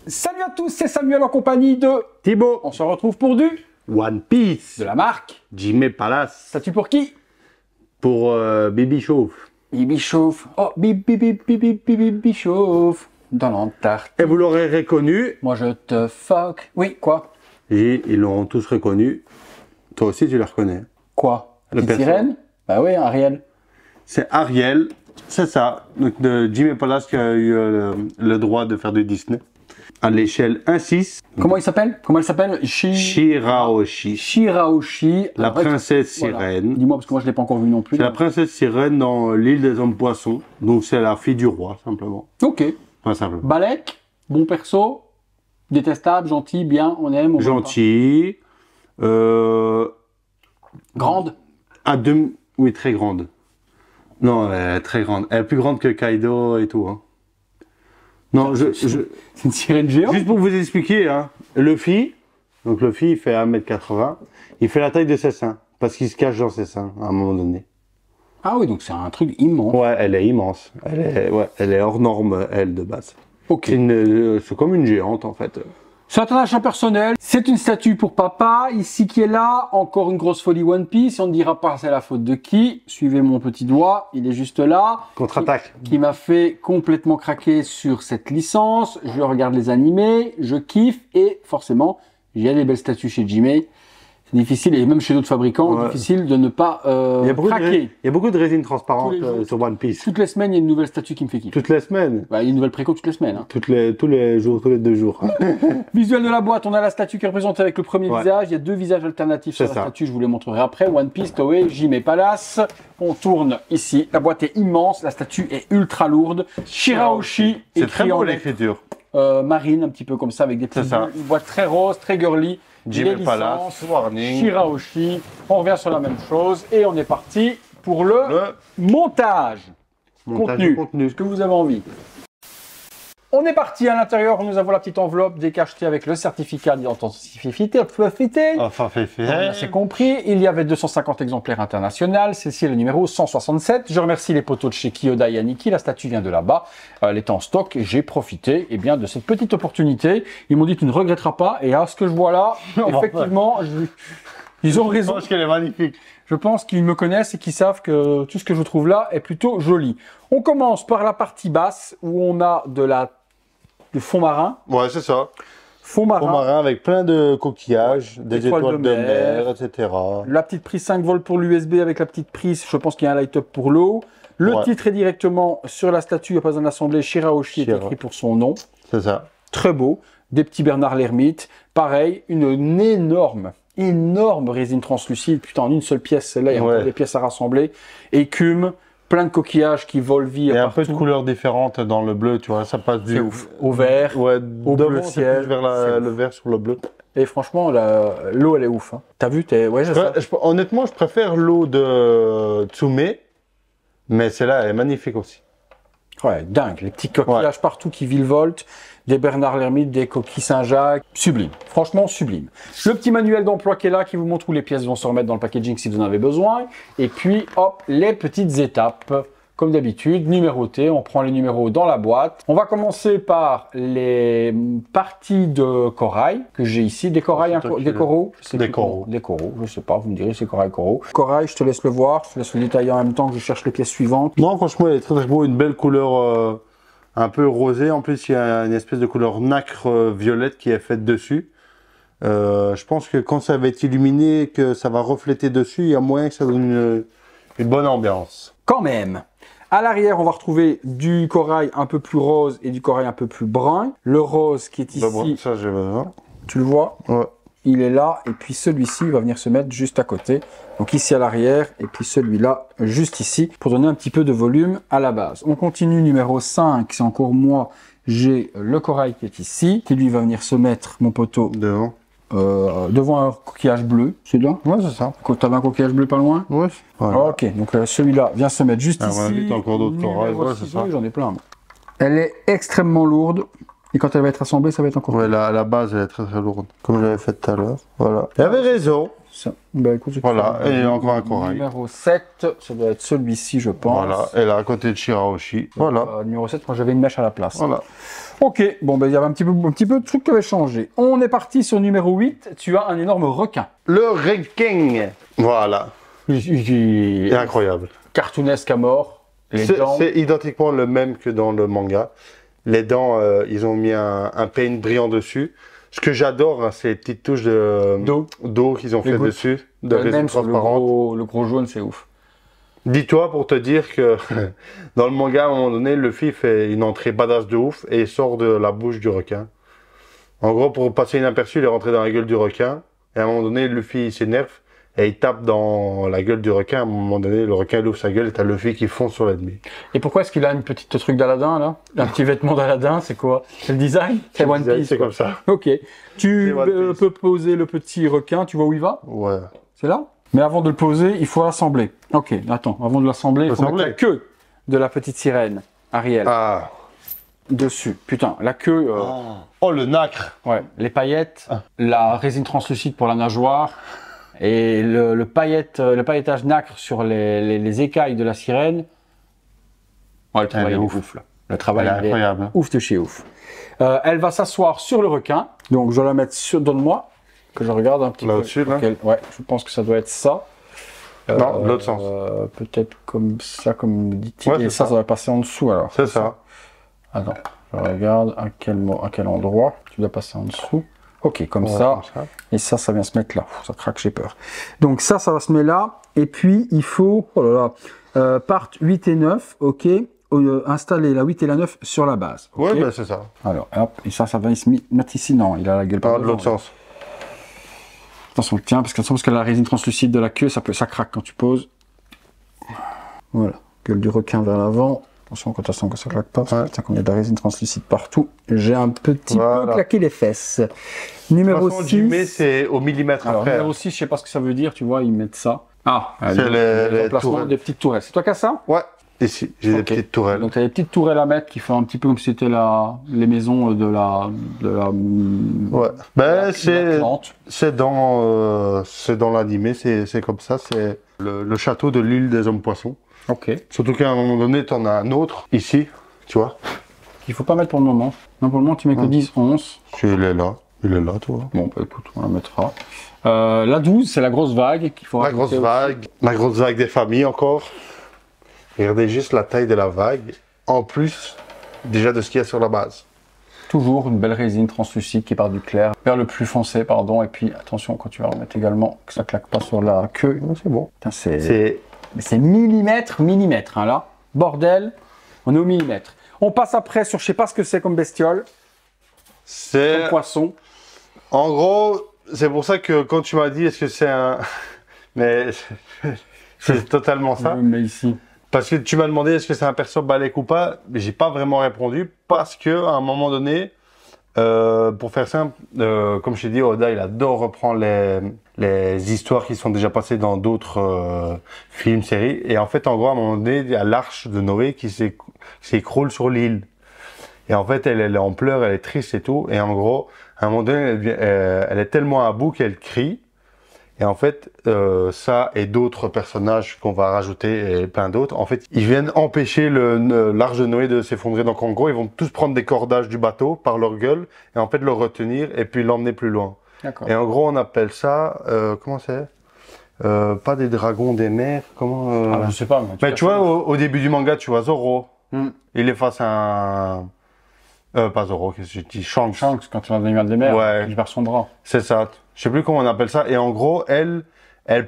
Salut à tous, c'est Samuel en compagnie de Thibaut. On se retrouve pour du One Piece. de la marque. Jimé Palace. Statut pour qui? Pour Bibi Chauffe. Bibi Chauffe. Oh, Bibi Chauffe. Dans l'Antarctique. Et vous l'aurez reconnu. Moi je te fuck. Oui, quoi? Et ils l'auront tous reconnu. Toi aussi tu le reconnais. Quoi? Le Petite perso. sirène? Bah oui, Ariel. C'est Ariel. C'est ça. Donc de Jimé Palace qui a eu le droit de faire du Disney. À l'échelle 1/6. Comment il s'appelle? Comment elle s'appelle? Shirahoshi. Shirahoshi. La Alors, princesse voilà. sirène. Dis-moi parce que moi je l'ai pas encore vu non plus. C'est la princesse sirène dans l'île des hommes poissons. Donc c'est la fille du roi, simplement. Ok. Pas simplement. Balek, bon perso, détestable, gentil, bien, on aime. On Gentil. Grande. Oui, très grande. Non, elle est très grande. Elle est plus grande que Kaido et tout. Hein. Non, C'est une sirène géante. juste pour vous expliquer, hein, Luffy, donc Luffy, il fait 1m80, il fait la taille de ses seins, parce qu'il se cache dans ses seins, à un moment donné. Ah oui, donc c'est un truc immense. Ouais, elle est immense. Elle est hors norme, elle, de base. Ok. C'est comme une géante, en fait. C'est un achat personnel. C'est une statue pour papa, ici qui est là. Encore une grosse folie One Piece. On ne dira pas c'est la faute de qui. Suivez mon petit doigt, il est juste là. Contre-attaque. Qui m'a fait complètement craquer sur cette licence. Je regarde les animés, je kiffe et forcément, j'ai des belles statues chez Jimé. C'est difficile, et même chez d'autres fabricants, Ouais. difficile de ne pas Il y a craquer. il y a beaucoup de résine transparente Tous les jours. sur One Piece. Toutes les semaines, il y a une nouvelle statue qui me fait kiffer. Toutes les semaines. Bah, il y a une nouvelle préco toutes les semaines. Hein. Tous les jours, tous les 2 jours. Visuel de la boîte, on a la statue qui est représentée avec le premier Ouais. visage. Il y a 2 visages alternatifs sur la C'est ça. statue, je vous les montrerai après. One Piece, Toei, Jimé Palace. On tourne ici. La boîte est immense, la statue est ultra lourde. Shirahoshi, C'est écrit très beau en lettres l'écriture. marine, un petit peu comme ça, avec des petits C'est ça. Une boîte très rose, très girly. Jimé Les Palace, licences, Warning. Shirahoshi. On revient sur la même chose et on est parti pour le montage. Montage Contenu. du contenu. Ce que vous avez envie. On est parti à l'intérieur, nous avons la petite enveloppe décachetée avec le certificat d'identité. Enfin, On a c'est compris, il y avait 250 exemplaires internationaux, celle-ci est le numéro 167. Je remercie les potos de chez Kiyoda et Aniki, la statue vient de là-bas, elle est en stock et j'ai profité de cette petite opportunité. Ils m'ont dit tu ne regretteras pas et à ce que je vois là, effectivement, ils ont Je raison. pense qu'elle est magnifique. Je pense qu'ils me connaissent et qu'ils savent que tout ce que je trouve là est plutôt joli. On commence par la partie basse où on a du fond marin. Ouais, c'est ça. Fond marin. Fond marin avec plein de coquillages, des étoiles de mer, etc. La petite prise 5 volts pour l'USB avec la petite prise, je pense qu'il y a un light-up pour l'eau. Le Ouais. titre est directement sur la statue, il n'y a pas besoin d'assembler. Shirahoshi est écrit pour son nom. C'est ça. Très beau. Des petits Bernard l'Ermite. Pareil, une énorme résine translucide. Putain, en une seule pièce, celle-là, il y a Ouais. encore des pièces à rassembler. Écume, plein de coquillages qui volvillent Et un peu de partout. couleurs différentes dans le bleu, tu vois, ça passe C'est du... ouf. Au vert. Ouais, au devant, bleu c'est ciel. plus vers C'est le vert sur le bleu. Et franchement, l'eau, elle est ouf. Hein. T'as vu, ouais, c'est ça. Honnêtement, je préfère l'eau de Tsume, mais celle-là, elle est magnifique aussi. Ouais, dingue. Les petits coquillages partout qui virevoltent, des Bernard l'Ermite, des coquilles Saint-Jacques. Sublime. Franchement, sublime. Le petit manuel d'emploi qui est là, qui vous montre où les pièces vont se remettre dans le packaging si vous en avez besoin. Et puis, hop, les petites étapes. Comme d'habitude, numérotées. On prend les numéros dans la boîte. On va commencer par les parties de corail que j'ai ici. Des corails, des coraux. Je sais Des plus coraux. comment. Des coraux, je sais pas. Vous me direz, c'est corail, coraux. Corail, je te laisse le voir. Je te laisse le détailler en même temps que je cherche les pièces suivantes. Non, franchement, il est très très beau, une belle couleur un peu rosée. En plus, il y a une espèce de couleur nacre violette qui est faite dessus. Je pense que quand ça va être illuminé, que ça va refléter dessus, il y a moyen que ça donne une bonne ambiance. Quand même. À l'arrière, on va retrouver du corail un peu plus rose et du corail un peu plus brun. Le rose qui est ici, Bah bon, ça j'ai besoin. tu le vois, Ouais. il est là. Et puis celui-ci va venir se mettre juste à côté. Donc ici à l'arrière et puis celui-là juste ici pour donner un petit peu de volume à la base. On continue numéro 5, c'est encore moi. J'ai le corail qui est ici, qui lui va venir se mettre, mon poteau, Devant. devant un coquillage bleu. C'est là? Ouais, c'est ça. Tu avais un coquillage bleu pas loin? Ouais. Voilà. Ok, donc celui-là vient se mettre juste Ah, ici. ouais, vite, encore d'autres Numéro corails, ouais, 6, c'est ça. oui, j'en ai plein. Elle est extrêmement lourde. Et quand elle va être assemblée, ça va être encore Ouais, la base, elle est très très lourde. Comme j'avais fait tout à l'heure. Voilà. Il avait raison. ça. Bah, écoute, Voilà, et encore un corail. Numéro 7, ça doit être celui-ci, je pense. Voilà, et là, à côté de Shirahoshi. Voilà. Numéro 7, moi j'avais une mèche à la place. Voilà. Ok, bon, ben il y avait un petit peu de trucs qui avaient changé. On est parti sur numéro 8, tu as un énorme requin. Le requin. Voilà. Il est incroyable. Cartoonesque à mort. Les dents. C'est identiquement le même que dans le manga. Les dents, ils ont mis un paint brillant dessus. Ce que j'adore, hein, c'est les petites touches d'eau qu'ils ont fait dessus, de résine même sur transparente. le gros jaune, c'est ouf. Dis-toi pour te dire que dans le manga, à un moment donné, Luffy fait une entrée badass de ouf et il sort de la bouche du requin. En gros, pour passer inaperçu, il est rentré dans la gueule du requin. Et à un moment donné, Luffy s'énerve et il tape dans la gueule du requin. À un moment donné, le requin il ouvre sa gueule et t'as Luffy qui fonce sur l'ennemi. Et pourquoi est-ce qu'il a une petite truc d'Aladin là? Un petit vêtement d'Aladin, c'est quoi? C'est le design? C'est One Piece. C'est comme ça. Ok. Tu peux poser le petit requin, tu vois où il va? Ouais. C'est là? Mais avant de le poser, il faut l'assembler. Ok, attends, avant de l'assembler, il faut mettre la queue de la petite sirène, Ariel. Ah. Dessus. Putain, la queue. Oh, le nacre. Ouais, les paillettes, la résine translucide pour la nageoire, et le paillettage nacre sur les écailles de la sirène. Ouais, le travail est ouf là. Le travail est incroyable. Ouf de chez ouf. Elle va s'asseoir sur le requin. Donc je vais la mettre sur. Donne-moi. Que je regarde un petit peu. Là-dessus, là. Ouais, je pense que ça doit être ça. Non, de l'autre sens. Peut-être comme ça, comme dit-il. Ouais, et ça va passer en dessous alors. C'est ça. Attends, je regarde à quel endroit. Tu dois passer en dessous. Ok, comme ça. Et ça vient se mettre là. Ça craque, j'ai peur. Donc ça va se mettre là. Et puis, il faut, oh là là, part 8 et 9, ok. Installer la 8 et la 9 sur la base. Okay. Ouais, ben c'est ça. Alors, hop, et ça va se mettre ici. Non, il a la gueule pas de l'autre sens. Attention, tiens, parce que la résine translucide de la queue, ça craque quand tu poses. Voilà, gueule du requin vers l'avant. Attention, quand ça claque pas, parce que putain, quand il y a de la résine translucide partout, j'ai un petit peu claqué les fesses. Numéro 6. Jimé, c'est au millimètre. Alors, numéro 6, je sais pas ce que ça veut dire, tu vois, ils mettent ça. Ah, c'est les tourelles. Des petites tourelles. C'est toi qui as ça? Ouais. Ici, j'ai des petites tourelles. Donc, tu as des petites tourelles à mettre qui font un petit peu comme si c'était les maisons de la ouais. Ben, c'est dans l'animé, c'est comme ça. C'est le château de l'île des hommes poissons. Ok. Surtout qu'à un moment donné, tu en as un autre ici, tu vois. Il faut pas mettre pour le moment. Non, pour le moment, tu mets que 10, 11. Il est là, toi. Bon, bah, écoute, on la mettra. La 12, c'est la grosse vague qu'il faut rajouter. La grosse vague des familles encore. Regardez juste la taille de la vague, en plus déjà de ce qu'il y a sur la base. Toujours une belle résine translucide qui part du clair vers le plus foncé, pardon. Et puis attention quand tu vas remettre également que ça claque pas sur la queue. C'est bon. C'est millimètre, hein, là. Bordel, on est au millimètre. On passe après sur je sais pas ce que c'est comme bestiole. C'est un poisson. En gros, c'est pour ça que quand tu m'as dit est-ce que c'est un... Mais c'est totalement ça. Mais ici. Parce que tu m'as demandé est-ce que c'est un perso balèque ou pas, mais j'ai pas vraiment répondu parce que à un moment donné, pour faire simple, comme je t'ai dit, Oda il adore reprendre les histoires qui sont déjà passées dans d'autres films, séries, et en fait en gros à un moment donné il y a l'arche de Noé qui s'écroule sur l'île, et en fait elle est en pleurs, elle est triste et tout, et en gros à un moment donné elle est tellement à bout qu'elle crie. Et en fait, ça et d'autres personnages qu'on va rajouter et plein d'autres, en fait, ils viennent empêcher l'arche de Noé de s'effondrer. Donc en gros, ils vont tous prendre des cordages du bateau par leur gueule et en fait le retenir et puis l'emmener plus loin. Et en gros, on appelle ça, comment c'est pas des dragons des mers, comment je sais pas. Mais tu vois, au début du manga, tu vois Zoro. Il est face à un... pas Zoro, qu'est-ce que je dis, Shanks. Shanks, quand tu vas dans l'animal des mers, il perd son bras. C'est ça. Je sais plus comment on appelle ça. Et en gros, elle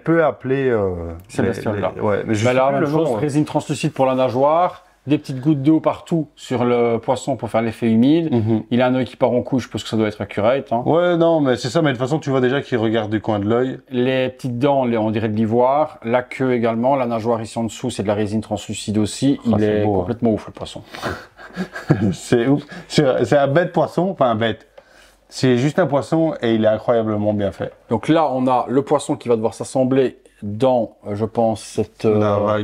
peut appeler... ces bestioles-là. Ouais, mais je là, même chose, résine translucide pour la nageoire, des petites gouttes d'eau partout sur le poisson pour faire l'effet humide. Il a un œil qui part en couche, je pense que ça doit être accurate. Hein. Ouais, non, mais c'est ça. Mais de toute façon, tu vois déjà qu'il regarde du coin de l'œil. Les petites dents, on dirait de l'ivoire. La queue également. La nageoire ici en dessous, c'est de la résine translucide aussi. Il est complètement ouf, le poisson. C'est ouf. C'est un bête poisson. Enfin, un bête. C'est juste un poisson et il est incroyablement bien fait. Donc là, on a le poisson qui va devoir s'assembler dans, je pense, cette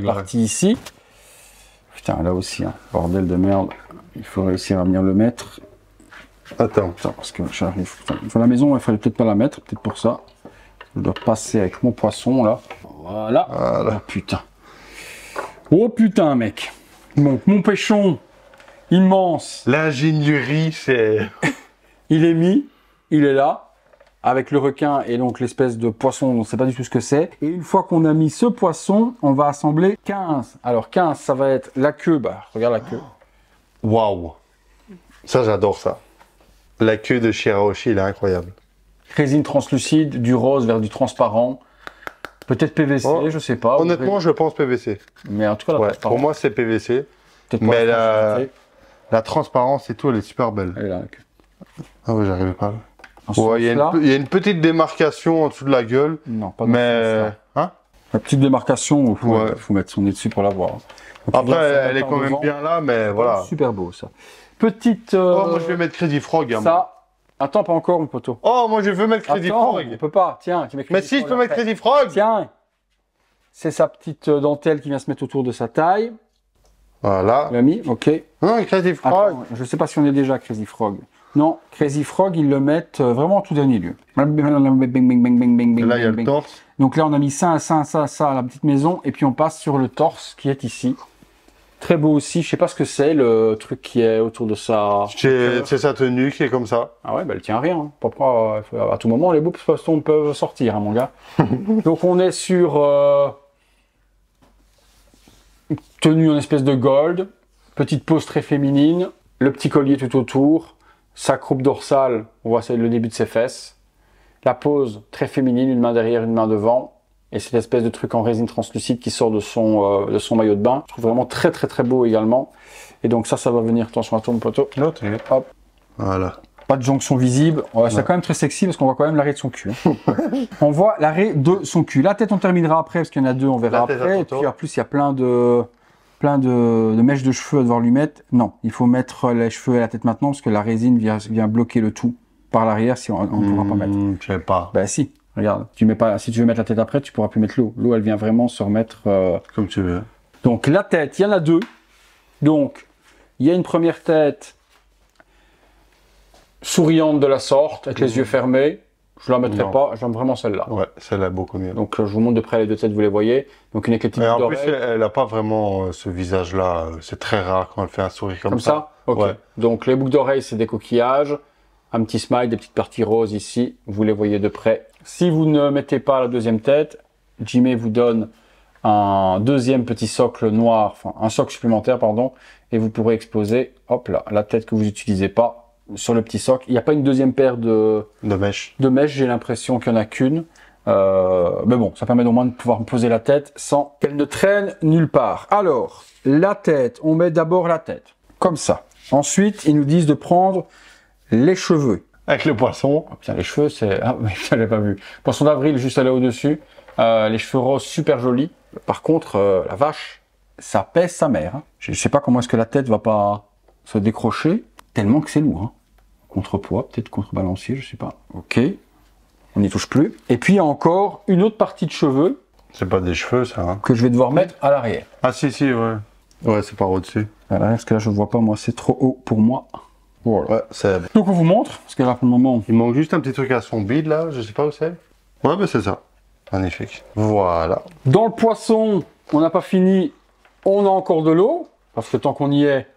partie ici. Putain, là aussi, hein, bordel de merde. Il faut réussir à venir le mettre. Attends. Attends, parce que j'arrive. Enfin, la maison, il fallait peut-être pas la mettre, peut-être pour ça. Je dois passer avec mon poisson, là. Voilà. Oh putain. Oh putain, mec. Donc, mon pêchon immense. L'ingénierie, c'est... Il est mis, il est là, avec le requin et donc l'espèce de poisson, on ne sait pas du tout ce que c'est. Et une fois qu'on a mis ce poisson, on va assembler 15. Alors 15, ça va être la queue, bah regarde la queue. Waouh. Ça, j'adore ça. La queue de Shirahoshi, il est incroyable. Résine translucide, du rose vers du transparent. Peut-être PVC, je sais pas. Honnêtement, je pense PVC. Mais en tout cas, la transparence. Pour moi, c'est PVC. Mais la transparence et tout, elle est super belle. Elle est là, la queue. Ah ouais, j'arrivais pas. Ouais, il y a une petite démarcation en dessous de la gueule. Non, pas dans mais hein, la petite démarcation, il faut mettre son nez dessus pour la voir. Donc, après, elle est quand même bien là, mais voilà. Super beau ça. Petite. Oh, moi je vais mettre Crazy Frog. Hein, ça. Attends, pas encore, mon poteau. Oh, moi je veux mettre Crazy Frog. On peut pas. Tiens, tu mets Crazy Mais si, je peux mettre Crazy Frog. Tiens. C'est sa petite dentelle qui vient se mettre autour de sa taille. Voilà. Tu l'as mis, ok. Non, Crazy Frog. Attends, je sais pas si on est déjà Crazy Frog. Non, Crazy Frog, ils le mettent vraiment en tout dernier lieu. Là, il y a le torse. Donc là, on a mis ça, à la petite maison. Et puis, on passe sur le torse qui est ici. Très beau aussi. Je sais pas ce que c'est, le truc qui est autour de ça. C'est sa tenue qui est comme ça. Ah ouais, bah, elle tient à rien. Hein. À tout moment, les beaux poissons peuvent sortir, hein, mon gars. Donc, on est sur tenue en espèce de gold. Petite pose très féminine. Le petit collier tout autour. Sa croupe dorsale, on voit c'est le début de ses fesses. La pose très féminine, une main derrière, une main devant. Et cette espèce de truc en résine translucide qui sort de son maillot de bain. Je trouve vraiment très très très beau également. Et donc ça va venir, attention à ton poteau. Hop. Voilà. Pas de jonction visible. Ouais, c'est quand même très sexy parce qu'on voit quand même l'arrêt de son cul. Hein. On voit l'arrêt de son cul. La tête, on terminera après parce qu'il y en a deux, on verra après. Et puis en plus, il y a plein de mèches de cheveux à devoir lui mettre. Non, il faut mettre les cheveux et la tête maintenant parce que la résine vient bloquer le tout par l'arrière si on ne pourra pas mettre. Je sais pas. Bah si, regarde, si tu veux mettre la tête après, tu pourras plus mettre l'eau. L'eau, elle vient vraiment se remettre... Comme tu veux. Donc la tête, il y en a deux. Donc, il y a une première tête souriante de la sorte, avec les yeux fermés. Je ne la mettrai pas, j'aime vraiment celle-là. Ouais, celle-là est beaucoup mieux. Donc je vous montre de près les deux têtes, vous les voyez. Donc une avec les petites boucles d'oreilles. En plus, elle n'a pas vraiment ce visage-là. C'est très rare quand elle fait un sourire comme ça. Comme ça. Ok. Ouais. Donc les boucles d'oreilles, c'est des coquillages. Un petit smile, des petites parties roses ici. Vous les voyez de près. Si vous ne mettez pas la deuxième tête, Jimmy vous donne un deuxième petit socle noir, enfin un socle supplémentaire, pardon. Et vous pourrez exposer, hop là, la tête que vous n'utilisez pas. Sur le petit socle, il n'y a pas une deuxième paire de mèches. J'ai l'impression qu'il n'y en a qu'une. Mais bon, ça permet au moins de pouvoir poser la tête sans qu'elle ne traîne nulle part. Alors, la tête, on met d'abord la tête, comme ça. Ensuite, ils nous disent de prendre les cheveux. Avec le poisson. Oh, putain, les cheveux, c'est... Ah, mais je l'avais pas vu. Poisson d'avril, juste là au-dessus. Les cheveux roses, super jolis. Par contre, la vache, ça pèse sa mère. Hein. Je ne sais pas comment est-ce que la tête va pas se décrocher, tellement que c'est lourd. Hein. Contrepoids, peut-être contrebalancier, je sais pas. Ok, on n'y touche plus. Et puis il y a encore une autre partie de cheveux. C'est pas des cheveux ça. Hein. Que je vais devoir mettre à l'arrière. Ah si, ouais. Ouais, c'est par au-dessus. À l'arrière, parce que là je vois pas, moi c'est trop haut pour moi. Voilà. Ouais, c'est... Donc on vous montre, parce que là pour le moment... Il manque juste un petit truc à son bide là, je sais pas où c'est. Ouais, bah c'est ça. Magnifique. Voilà. Dans le poisson, on n'a pas fini, on a encore de l'eau, parce que tant qu'on y est,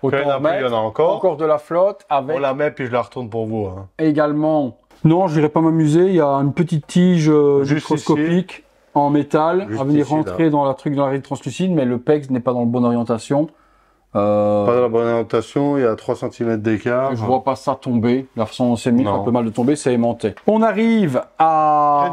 autant il y en a encore de la flotte avec... On la met puis je la retourne pour vous. Hein. Également, non, je n'irai pas m'amuser. Il y a une petite tige microscopique en métal à venir rentrer dans la résine translucide, mais le PEX n'est pas dans la bonne orientation. Pas dans la bonne orientation, il y a 3 cm d'écart. Je vois pas ça tomber. La façon dont c'est mis, c'est un peu mal de tomber, c'est aimanté. On arrive à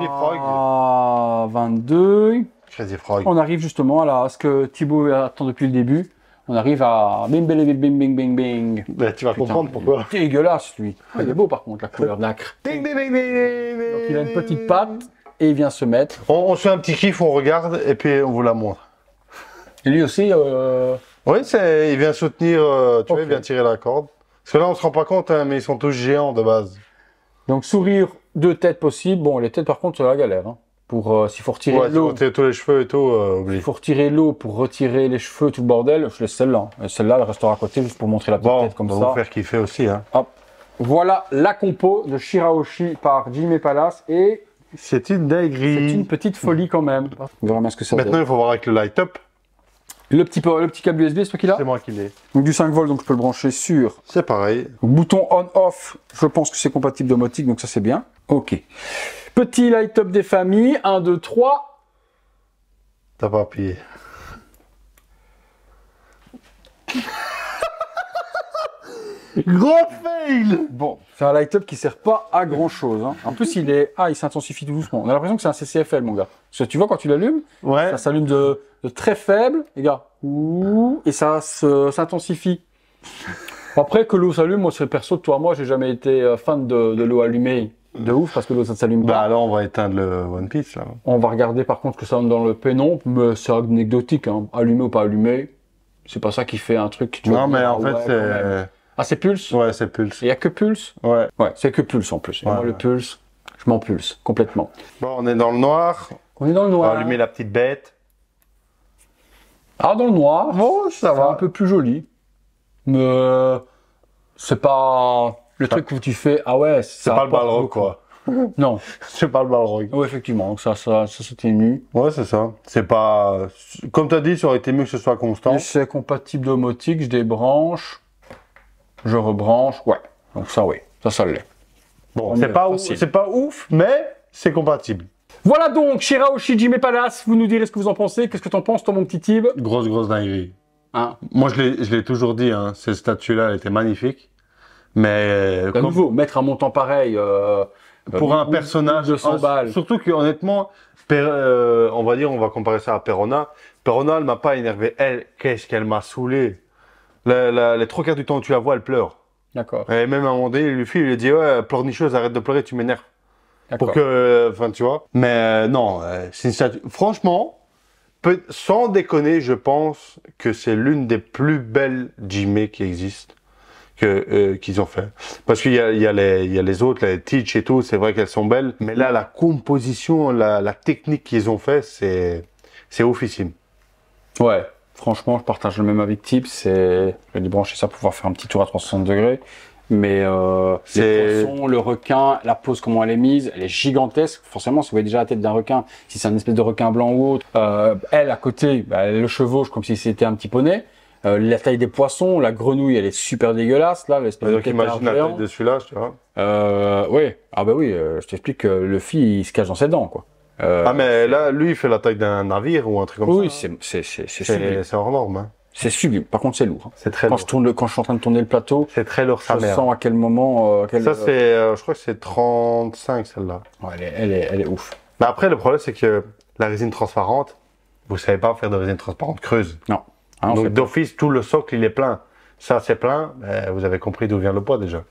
22. Crazy Frog. On arrive justement à ce que Thibaut attend depuis le début. On arrive à bing bing bing bing bing bing. Ben, tu vas comprendre pourquoi. Dégueulasse lui. Ah, il est beau par contre la couleur nacre. Ding ding ding ding. Donc il a une petite patte et il vient se mettre. On se fait un petit kiff, on regarde et puis on vous la montre. Et lui aussi. Oui, il vient soutenir. Tu vois, il vient tirer la corde. Parce que là on se rend pas compte, hein, mais ils sont tous géants de base. Donc sourire, 2 têtes possibles. Bon, les têtes par contre c'est la galère. Hein. Pour s'il faut retirer l'eau, tous les cheveux et tout, il faut retirer l'eau pour retirer les cheveux, tout le bordel. Je laisse celle-là. Et celle-là, elle restera à côté juste pour montrer la petite tête comme ça. On va vous faire kiffer aussi. Hein. Hop. Voilà la compo de Shirahoshi par Jime Palace et C'est une dinguerie. c'est une petite folie quand même. On verra bien ce que ça Maintenant, donne. il faut voir avec le light up. Le petit câble USB, c'est toi qui l'as? C'est moi qui l'ai. Donc du 5 volts, donc je peux le brancher sur. C'est pareil. Bouton on-off, je pense que c'est compatible domotique, donc ça c'est bien. Ok. Petit light up des familles, 1, 2, 3. T'as pas appuyé. Gros fail. Bon, c'est un light up qui sert pas à grand chose. Hein. En plus, il s'intensifie tout doucement. On a l'impression que c'est un CCFL, mon gars. Parce que tu vois, quand tu l'allumes, Ouais. ça s'allume de très faible, les gars. Ouh, et ça s'intensifie. Après que l'eau s'allume, moi, c'est perso de toi, moi, j'ai jamais été fan de l'eau allumée de ouf parce que l'eau, ça ne s'allume Bah pas. alors, on va éteindre le One Piece, là. On va regarder par contre ce que ça donne dans le pénombre, mais c'est anecdotique, hein. Allumé ou pas allumé. C'est pas ça qui fait un truc. Tu vas Non, mais dire, en fait, quand même. c'est... Ah, c'est Pulse? Ouais, c'est Pulse. Il n'y a que Pulse? Ouais. Ouais, c'est que Pulse en plus. Et Ouais, moi, le ouais. Pulse, je m'en pulse complètement. Bon, on est dans le noir. On est dans le On va noir. allumer la petite bête. Ah, dans le noir. Bon, ça C'est un peu plus joli. Mais c'est pas le truc où tu fais, ah ouais, C'est pas le Balrog, quoi. Non. C'est pas le Balrog. Oui, effectivement. Donc ça s'atténue. Ouais, c'est ça. C'est pas... Comme t'as dit, ça aurait été mieux que ce soit constant. Et c'est compatible domotique, je débranche, je rebranche, ouais. Donc ça, oui, ça l'est. Bon, mieux, c'est pas ouf, mais c'est compatible. Voilà donc, Shirahoshi Jime Palace, vous nous direz ce que vous en pensez. Qu'est-ce que t'en penses, toi, mon petit Tib? Grosse dinguerie. Hein? Moi, je l'ai toujours dit, hein, cette statue-là, elle était magnifique. Mais À nouveau, mettre un montant pareil pour un personnage, 200 balles. Surtout que honnêtement, on va dire, on va comparer ça à Perona. Perona, elle m'a pas énervé. Elle, qu'est-ce qu'elle m'a saoulé. Les trois quarts du temps où tu la vois, elle pleure. D'accord. Et même à un moment donné, Luffy, il lui dit, ouais, pleurnicheuse, arrête de pleurer, tu m'énerves. Pour que, enfin, tu vois. Mais non, c'est une statue. Franchement, sans déconner, je pense que c'est l'une des plus belles Jime qui existent. Qu'ils ont fait. Parce qu'il y a les autres, les Teach et tout, c'est vrai qu'elles sont belles. Mais là, la composition, la technique qu'ils ont fait, c'est oufissime. Ouais, franchement, je partage le même avis que Tib. Je vais débrancher ça pour pouvoir faire un petit tour à 360 degrés. Mais les poissons, le requin, la pose, comment elle est mise, elle est gigantesque. Forcément, si vous voyez déjà la tête d'un requin, si c'est un espèce de requin blanc ou autre, elle, à côté, elle le chevauche comme si c'était un petit poney. La taille des poissons, la grenouille, elle est super dégueulasse, là, l'espèce de Donc imagine la taille de celui-là, tu vois. Oui, ah bah oui, je t'explique que le il se cache dans ses dents, quoi. Ah mais là, lui, il fait la taille d'un navire ou un truc comme oui, ça. Oui, c'est sublime. C'est hors norme. Hein. C'est sublime. Par contre, c'est lourd. Hein. C'est très quand lourd. Quand je suis en train de tourner le plateau, c'est très lourd, je sens à quel moment... ça, c'est, je crois que c'est 35, celle-là. Ouais, elle est ouf. Mais après, le problème, c'est que la résine transparente, vous savez pas faire de résine transparente creuse. Non. Ah, donc d'office, tout le socle, il est plein. Ça, c'est plein. Vous avez compris d'où vient le poids déjà.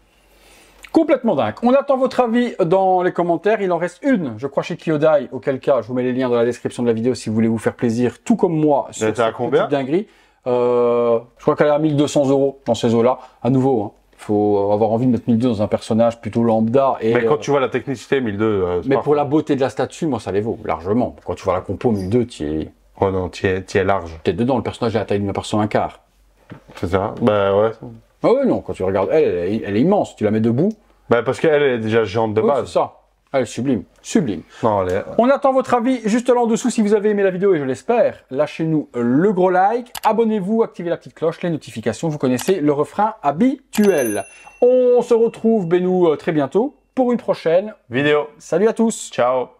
Complètement dingue. On attend votre avis dans les commentaires. Il en reste une, je crois, chez Kyodai. Auquel cas, je vous mets les liens dans la description de la vidéo si vous voulez vous faire plaisir, tout comme moi, sur cette petite dinguerie. Je crois qu'elle est à 1200 € dans ces eaux-là. À nouveau, hein. Il faut avoir envie de mettre 1200 dans un personnage plutôt lambda. Et, mais quand tu vois la technicité, 1200... mais pour la beauté de la statue, moi, ça les vaut, largement. Quand tu vois la compo, 1200, tu es... Oh non, tu es large. T'es dedans, le personnage est à la taille d'une personne un quart. C'est ça. Bah ouais. Ah ouais, non, quand tu regardes, elle est immense. Tu la mets debout. Bah parce qu'elle est déjà géante de base. C'est ça. Elle est sublime. Sublime. Non, On attend votre avis juste là en dessous si vous avez aimé la vidéo et je l'espère. Lâchez-nous le gros like. Abonnez-vous, activez la petite cloche, les notifications. Vous connaissez le refrain habituel. On se retrouve, Benou, très bientôt pour une prochaine vidéo. Salut à tous. Ciao.